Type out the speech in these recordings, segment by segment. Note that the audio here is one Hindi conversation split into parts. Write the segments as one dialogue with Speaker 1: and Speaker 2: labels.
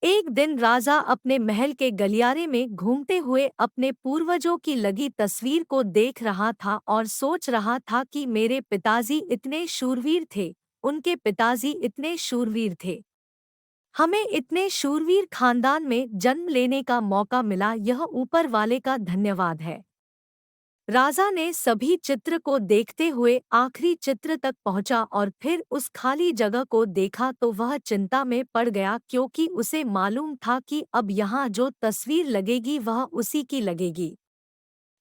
Speaker 1: एक दिन राजा अपने महल के गलियारे में घूमते हुए अपने पूर्वजों की लगी तस्वीर को देख रहा था और सोच रहा था कि मेरे पिताजी इतने शूरवीर थे, उनके पिताजी इतने शूरवीर थे। हमें इतने शूरवीर खानदान में जन्म लेने का मौका मिला, यह ऊपर वाले का धन्यवाद है। राजा ने सभी चित्र को देखते हुए आखिरी चित्र तक पहुंचा और फिर उस खाली जगह को देखा तो वह चिंता में पड़ गया, क्योंकि उसे मालूम था कि अब यहाँ जो तस्वीर लगेगी वह उसी की लगेगी।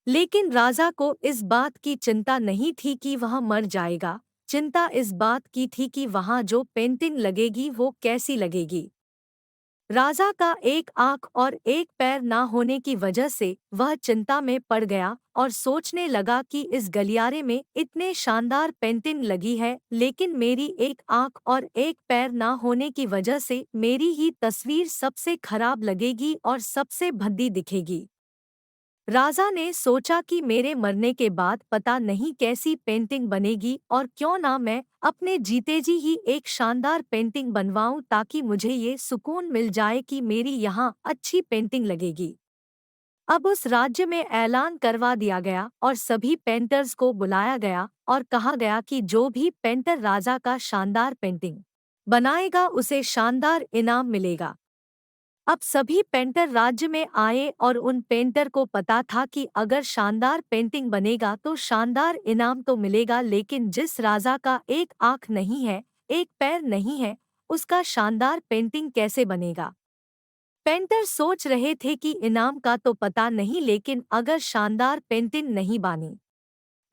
Speaker 1: लेकिन राजा को इस बात की चिंता नहीं थी कि वह मर जाएगा, चिंता इस बात की थी कि वहाँ जो पेंटिंग लगेगी वो कैसी लगेगी। राजा का एक आंख और एक पैर ना होने की वजह से वह चिंता में पड़ गया और सोचने लगा कि इस गलियारे में इतने शानदार पेंटिंग लगी है, लेकिन मेरी एक आंख और एक पैर ना होने की वजह से मेरी ही तस्वीर सबसे खराब लगेगी और सबसे भद्दी दिखेगी। राजा ने सोचा कि मेरे मरने के बाद पता नहीं कैसी पेंटिंग बनेगी, और क्यों ना मैं अपने जीते जी ही एक शानदार पेंटिंग बनवाऊं, ताकि मुझे ये सुकून मिल जाए कि मेरी यहाँ अच्छी पेंटिंग लगेगी। अब उस राज्य में ऐलान करवा दिया गया और सभी पेंटर्स को बुलाया गया और कहा गया कि जो भी पेंटर राजा का शानदार पेंटिंग बनाएगा उसे शानदार इनाम मिलेगा। अब सभी पेंटर राज्य में आए और उन पेंटर को पता था कि अगर शानदार पेंटिंग बनेगा तो शानदार इनाम तो मिलेगा, लेकिन जिस राजा का एक आंख नहीं है, एक पैर नहीं है, उसका शानदार पेंटिंग कैसे बनेगा। पेंटर सोच रहे थे कि इनाम का तो पता नहीं, लेकिन अगर शानदार पेंटिंग नहीं बनी।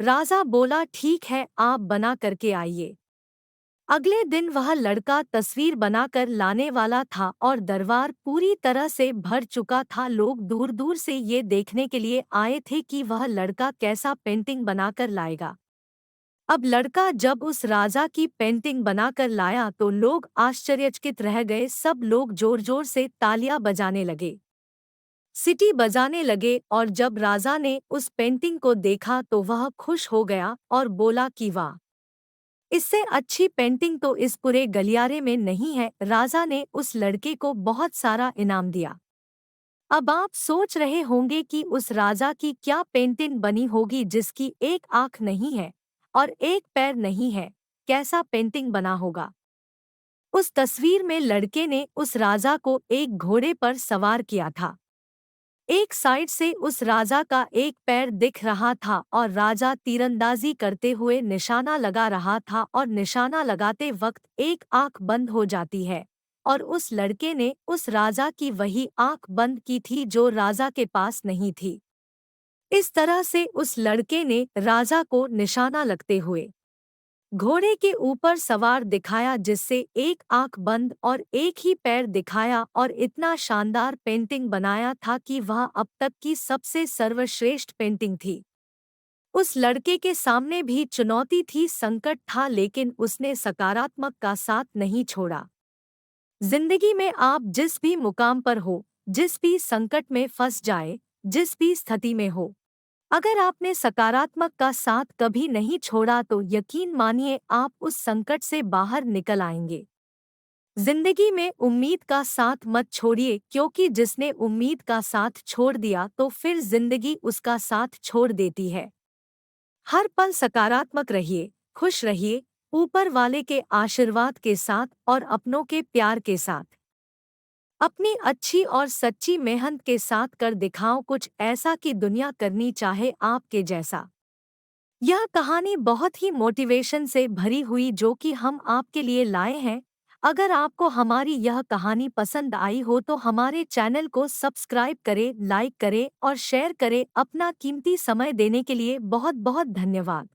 Speaker 1: राजा बोला, ठीक है, आप बना करके आइए। अगले दिन वह लड़का तस्वीर बनाकर लाने वाला था और दरबार पूरी तरह से भर चुका था। लोग दूर दूर से ये देखने के लिए आए थे कि वह लड़का कैसा पेंटिंग बनाकर लाएगा। अब लड़का जब उस राजा की पेंटिंग बनाकर लाया तो लोग आश्चर्यचकित रह गए। सब लोग जोर जोर से तालियां बजाने लगे, सीटी बजाने लगे, और जब राजा ने उस पेंटिंग को देखा तो वह खुश हो गया और बोला कि वाह, इससे अच्छी पेंटिंग तो इस पूरे गलियारे में नहीं है। राजा ने उस लड़के को बहुत सारा इनाम दिया। अब आप सोच रहे होंगे कि उस राजा की क्या पेंटिंग बनी होगी जिसकी एक आंख नहीं है और एक पैर नहीं है, कैसा पेंटिंग बना होगा। उस तस्वीर में लड़के ने उस राजा को एक घोड़े पर सवार किया था। एक साइड से उस राजा का एक पैर दिख रहा था और राजा तीरंदाजी करते हुए निशाना लगा रहा था, और निशाना लगाते वक्त एक आंख बंद हो जाती है, और उस लड़के ने उस राजा की वही आंख बंद की थी जो राजा के पास नहीं थी। इस तरह से उस लड़के ने राजा को निशाना लगते हुए घोड़े के ऊपर सवार दिखाया, जिससे एक आंख बंद और एक ही पैर दिखाया, और इतना शानदार पेंटिंग बनाया था कि वह अब तक की सबसे सर्वश्रेष्ठ पेंटिंग थी। उस लड़के के सामने भी चुनौती थी, संकट था, लेकिन उसने सकारात्मक का साथ नहीं छोड़ा। जिंदगी में आप जिस भी मुकाम पर हो, जिस भी संकट में फंस जाए, जिस भी स्थिति में हो, अगर आपने सकारात्मक का साथ कभी नहीं छोड़ा तो यकीन मानिए आप उस संकट से बाहर निकल आएंगे। जिंदगी में उम्मीद का साथ मत छोड़िए, क्योंकि जिसने उम्मीद का साथ छोड़ दिया तो फिर जिंदगी उसका साथ छोड़ देती है। हर पल सकारात्मक रहिए, खुश रहिए, ऊपर वाले के आशीर्वाद के साथ और अपनों के प्यार के साथ। अपनी अच्छी और सच्ची मेहनत के साथ कर दिखाओ कुछ ऐसा कि दुनिया करनी चाहे आपके जैसा। यह कहानी बहुत ही मोटिवेशन से भरी हुई जो कि हम आपके लिए लाए हैं। अगर आपको हमारी यह कहानी पसंद आई हो तो हमारे चैनल को सब्सक्राइब करें, लाइक करें और शेयर करें। अपना कीमती समय देने के लिए बहुत बहुत धन्यवाद।